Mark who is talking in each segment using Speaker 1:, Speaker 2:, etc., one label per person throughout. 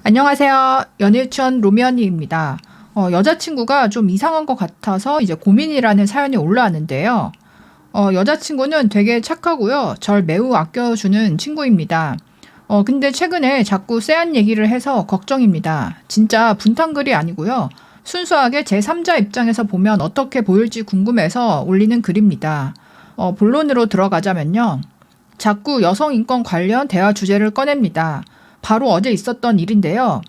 Speaker 1: 안녕하세요. 연일천 로미언니입니다. 여자친구가 좀 이상한 것 같아서 이제 고민이라는 사연이 올라왔는데요. 여자친구는 되게 착하고요. 절 매우 아껴주는 친구입니다. 근데 최근에 자꾸 쎄한 얘기를 해서 걱정입니다. 진짜 분탕글이 아니고요. 순수하게 제3자 입장에서 보면 어떻게 보일지 궁금해서 올리는 글입니다. 본론으로 들어가자면요. 자꾸 여성 인권 관련 대화 주제를 꺼냅니다. 바로 어제 있었던 일인데요.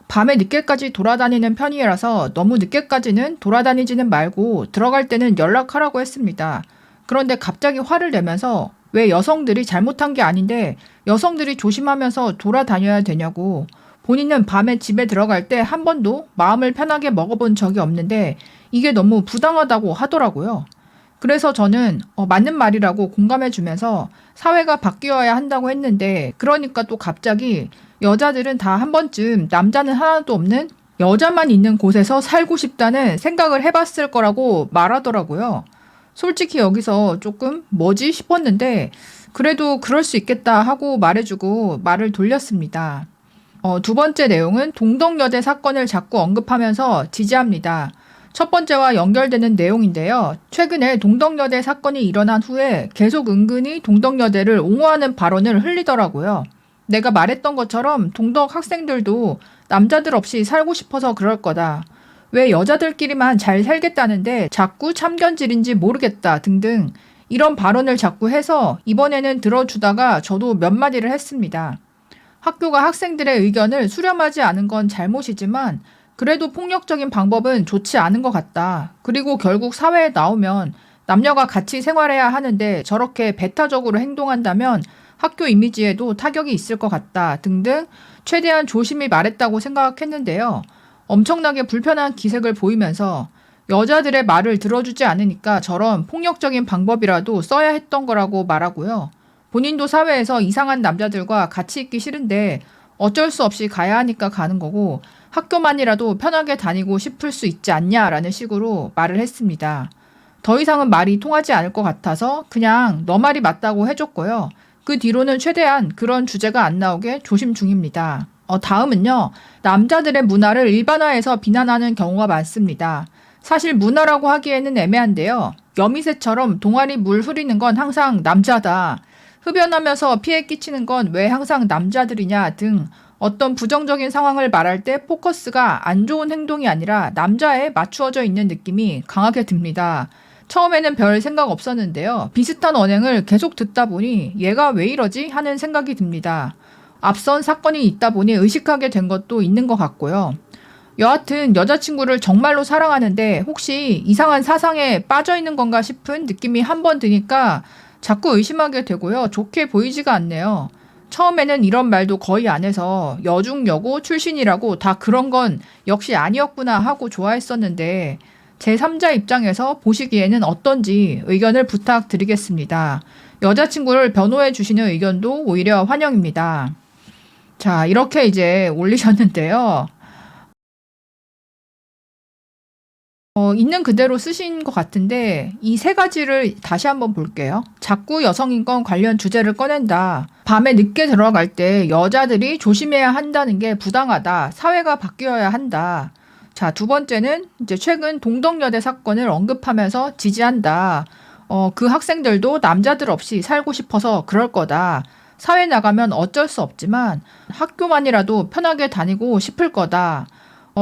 Speaker 1: 밤에 늦게까지 돌아다니는 편이라서 너무 늦게까지는 돌아다니지는 말고 들어갈 때는 연락하라고 했습니다. 그런데 갑자기 화를 내면서 왜 여성들이 잘못한 게 아닌데 여성들이 조심하면서 돌아다녀야 되냐고, 본인은 밤에 집에 들어갈 때 한 번도 마음을 편하게 먹어본 적이 없는데 이게 너무 부당하다고 하더라고요. 그래서 저는 맞는 말이라고 공감해주면서 사회가 바뀌어야 한다고 했는데, 그러니까 또 갑자기 여자들은 다 한 번쯤 남자는 하나도 없는 여자만 있는 곳에서 살고 싶다는 생각을 해봤을 거라고 말하더라고요. 솔직히 여기서 조금 뭐지 싶었는데 그래도 그럴 수 있겠다 하고 말해주고 말을 돌렸습니다. 두 번째 내용은 동덕여대 사건을 자꾸 언급하면서 지지합니다. 첫 번째와 연결되는 내용인데요. 최근에 동덕여대 사건이 일어난 후에 계속 은근히 동덕여대를 옹호하는 발언을 흘리더라고요. 내가 말했던 것처럼 동덕 학생들도 남자들 없이 살고 싶어서 그럴 거다. 왜 여자들끼리만 잘 살겠다는데 자꾸 참견질인지 모르겠다 등등 이런 발언을 자꾸 해서 이번에는 들어주다가 저도 몇 마디를 했습니다. 학교가 학생들의 의견을 수렴하지 않은 건 잘못이지만 그래도 폭력적인 방법은 좋지 않은 것 같다. 그리고 결국 사회에 나오면 남녀가 같이 생활해야 하는데 저렇게 배타적으로 행동한다면 학교 이미지에도 타격이 있을 것 같다 등등 최대한 조심히 말했다고 생각했는데요. 엄청나게 불편한 기색을 보이면서 여자들의 말을 들어주지 않으니까 저런 폭력적인 방법이라도 써야 했던 거라고 말하고요. 본인도 사회에서 이상한 남자들과 같이 있기 싫은데 어쩔 수 없이 가야 하니까 가는 거고 학교만이라도 편하게 다니고 싶을 수 있지 않냐라는 식으로 말을 했습니다. 더 이상은 말이 통하지 않을 것 같아서 그냥 너 말이 맞다고 해줬고요. 그 뒤로는 최대한 그런 주제가 안 나오게 조심 중입니다. 다음은요. 남자들의 문화를 일반화해서 비난하는 경우가 많습니다. 사실 문화라고 하기에는 애매한데요. 여미새처럼 동아리 물 흐리는 건 항상 남자다. 흡연하면서 피해 끼치는 건 왜 항상 남자들이냐 등 어떤 부정적인 상황을 말할 때 포커스가 안 좋은 행동이 아니라 남자에 맞추어져 있는 느낌이 강하게 듭니다. 처음에는 별 생각 없었는데요. 비슷한 언행을 계속 듣다 보니 얘가 왜 이러지 하는 생각이 듭니다. 앞선 사건이 있다 보니 의식하게 된 것도 있는 것 같고요. 여하튼 여자친구를 정말로 사랑하는데 혹시 이상한 사상에 빠져 있는 건가 싶은 느낌이 한 번 드니까 자꾸 의심하게 되고요. 좋게 보이지가 않네요. 처음에는 이런 말도 거의 안 해서 여중여고 출신이라고 다 그런 건 역시 아니었구나 하고 좋아했었는데 제3자 입장에서 보시기에는 어떤지 의견을 부탁드리겠습니다. 여자친구를 변호해 주시는 의견도 오히려 환영입니다. 자, 이렇게 이제 올리셨는데요. 있는 그대로 쓰신 것 같은데 이 세 가지를 다시 한번 볼게요. 자꾸 여성인권 관련 주제를 꺼낸다. 밤에 늦게 들어갈 때 여자들이 조심해야 한다는 게 부당하다. 사회가 바뀌어야 한다. 자, 두 번째는 이제 최근 동덕여대 사건을 언급하면서 지지한다. 그 학생들도 남자들 없이 살고 싶어서 그럴 거다. 사회 나가면 어쩔 수 없지만 학교만이라도 편하게 다니고 싶을 거다.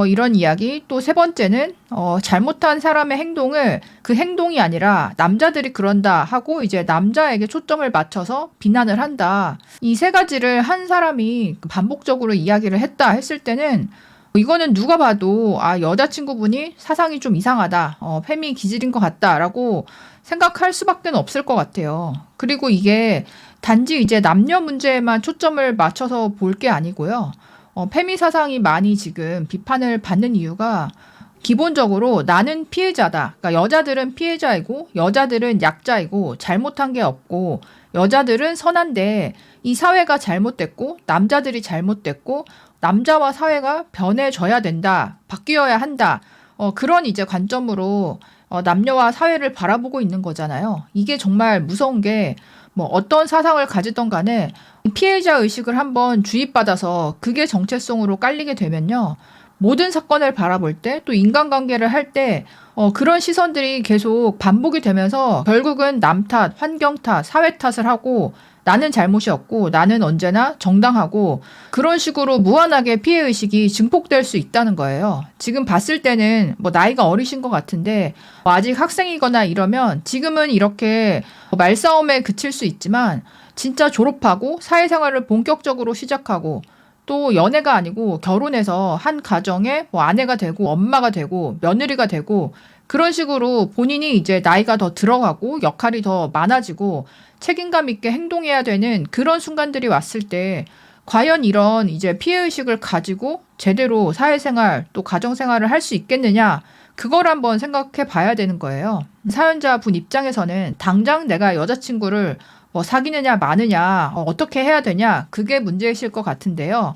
Speaker 1: 이런 이야기. 또 세 번째는 잘못한 사람의 행동을 그 행동이 아니라 남자들이 그런다 하고 이제 남자에게 초점을 맞춰서 비난을 한다. 이 세 가지를 한 사람이 반복적으로 이야기를 했다 했을 때는 이거는 누가 봐도 여자친구분이 사상이 좀 이상하다. 페미 기질인 것 같다라고 생각할 수밖에 없을 것 같아요. 그리고 이게 단지 이제 남녀 문제에만 초점을 맞춰서 볼 게 아니고요. 페미 사상이 많이 지금 비판을 받는 이유가 기본적으로 나는 피해자다. 그러니까 여자들은 피해자이고 여자들은 약자이고 잘못한 게 없고 여자들은 선한데 이 사회가 잘못됐고 남자들이 잘못됐고 남자와 사회가 변해져야 된다. 바뀌어야 한다. 그런 이제 관점으로 남녀와 사회를 바라보고 있는 거잖아요. 이게 정말 무서운 게 뭐 어떤 사상을 가지던 간에 피해자 의식을 한번 주입받아서 그게 정체성으로 깔리게 되면요. 모든 사건을 바라볼 때 또 인간관계를 할 때 그런 시선들이 계속 반복이 되면서 결국은 남 탓, 환경 탓, 사회 탓을 하고 나는 잘못이 없고 나는 언제나 정당하고 그런 식으로 무한하게 피해의식이 증폭될 수 있다는 거예요. 지금 봤을 때는 뭐 나이가 어리신 것 같은데 아직 학생이거나 이러면 지금은 이렇게 말싸움에 그칠 수 있지만 진짜 졸업하고 사회생활을 본격적으로 시작하고 또 연애가 아니고 결혼해서 한 가정에 뭐 아내가 되고 엄마가 되고 며느리가 되고 그런 식으로 본인이 이제 나이가 더 들어가고 역할이 더 많아지고 책임감 있게 행동해야 되는 그런 순간들이 왔을 때 과연 이런 이제 피해의식을 가지고 제대로 사회생활 또 가정생활을 할 수 있겠느냐 그걸 한번 생각해 봐야 되는 거예요. 사연자 분 입장에서는 당장 내가 여자친구를 뭐 사귀느냐 마느냐 어떻게 해야 되냐 그게 문제이실 것 같은데요.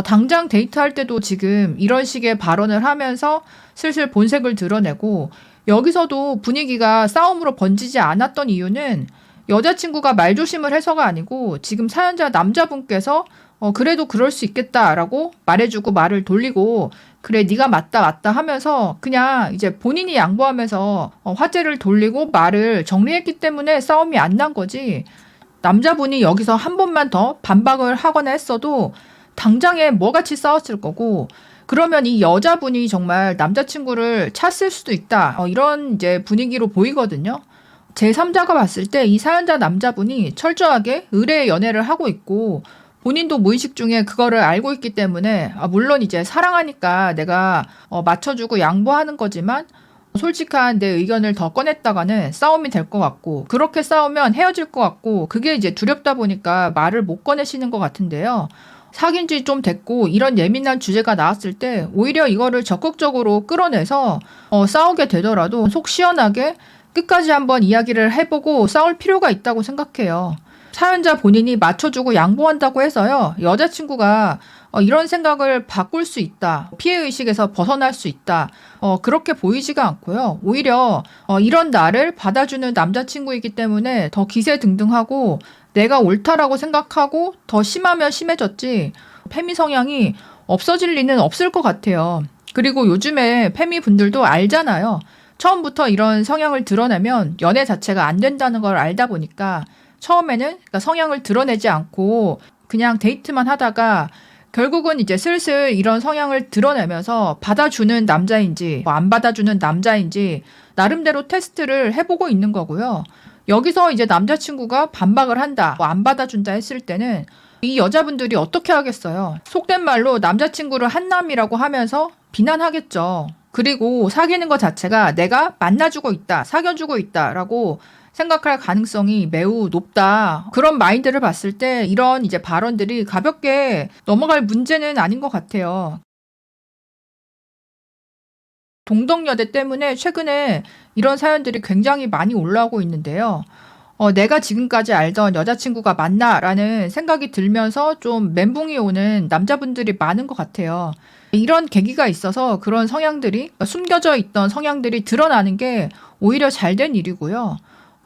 Speaker 1: 당장 데이트할 때도 지금 이런 식의 발언을 하면서 슬슬 본색을 드러내고 여기서도 분위기가 싸움으로 번지지 않았던 이유는 여자친구가 말조심을 해서가 아니고 지금 사연자 남자분께서 그래도 그럴 수 있겠다라고 말해주고 말을 돌리고 그래 네가 맞다 하면서 그냥 이제 본인이 양보하면서 화제를 돌리고 말을 정리했기 때문에 싸움이 안 난 거지. 남자분이 여기서 한 번만 더 반박을 하거나 했어도 당장에 뭐같이 싸웠을 거고 그러면 이 여자분이 정말 남자친구를 찼을 수도 있다. 이런 이제 분위기로 보이거든요. 제3자가 봤을 때 이 사연자 남자분이 철저하게 의뢰의 연애를 하고 있고 본인도 무의식 중에 그거를 알고 있기 때문에 물론 이제 사랑하니까 내가 맞춰주고 양보하는 거지만 솔직한 내 의견을 더 꺼냈다가는 싸움이 될 것 같고 그렇게 싸우면 헤어질 것 같고 그게 이제 두렵다 보니까 말을 못 꺼내시는 것 같은데요. 사귄 지 좀 됐고 이런 예민한 주제가 나왔을 때 오히려 이거를 적극적으로 끌어내서 싸우게 되더라도 속 시원하게 끝까지 한번 이야기를 해보고 싸울 필요가 있다고 생각해요. 사연자 본인이 맞춰주고 양보한다고 해서요. 여자친구가 이런 생각을 바꿀 수 있다. 피해의식에서 벗어날 수 있다. 그렇게 보이지가 않고요. 오히려 이런 나를 받아주는 남자친구이기 때문에 더 기세등등하고 내가 옳다라고 생각하고 더 심하면 심해졌지 페미 성향이 없어질 리는 없을 것 같아요. 그리고 요즘에 페미 분들도 알잖아요. 처음부터 이런 성향을 드러내면 연애 자체가 안 된다는 걸 알다 보니까 처음에는 그러니까 성향을 드러내지 않고 그냥 데이트만 하다가 결국은 이제 슬슬 이런 성향을 드러내면서 받아주는 남자인지 안 받아주는 남자인지 나름대로 테스트를 해보고 있는 거고요. 여기서 이제 남자친구가 반박을 한다, 안 받아준다 했을 때는 이 여자분들이 어떻게 하겠어요? 속된 말로 남자친구를 한남이라고 하면서 비난하겠죠. 그리고 사귀는 것 자체가 내가 만나주고 있다, 사귀어주고 있다라고 생각할 가능성이 매우 높다. 그런 마인드를 봤을 때 이런 이제 발언들이 가볍게 넘어갈 문제는 아닌 것 같아요. 동덕여대 때문에 최근에 이런 사연들이 굉장히 많이 올라오고 있는데요. 내가 지금까지 알던 여자친구가 맞나라는 생각이 들면서 좀 멘붕이 오는 남자분들이 많은 것 같아요. 이런 계기가 있어서 그런 성향들이 숨겨져 있던 성향들이 드러나는 게 오히려 잘된 일이고요.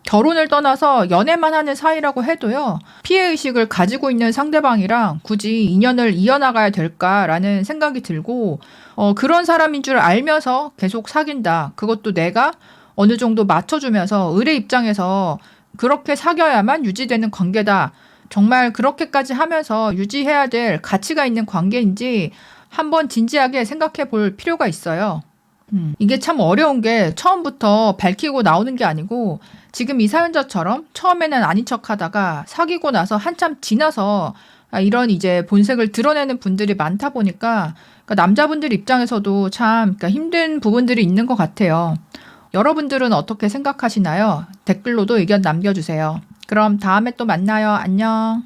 Speaker 1: 결혼을 떠나서 연애만 하는 사이라고 해도요. 피해의식을 가지고 있는 상대방이랑 굳이 인연을 이어나가야 될까라는 생각이 들고 그런 사람인 줄 알면서 계속 사귄다. 그것도 내가 어느 정도 맞춰주면서 의뢰 입장에서 그렇게 사귀어야만 유지되는 관계다. 정말 그렇게까지 하면서 유지해야 될 가치가 있는 관계인지 한번 진지하게 생각해 볼 필요가 있어요. 이게 참 어려운 게 처음부터 밝히고 나오는 게 아니고 지금 이 사연자처럼 처음에는 아닌 척 하다가 사귀고 나서 한참 지나서 이런 이제 본색을 드러내는 분들이 많다 보니까 그러니까 남자분들 입장에서도 참 그러니까 힘든 부분들이 있는 것 같아요. 여러분들은 어떻게 생각하시나요? 댓글로도 의견 남겨주세요. 그럼 다음에 또 만나요. 안녕.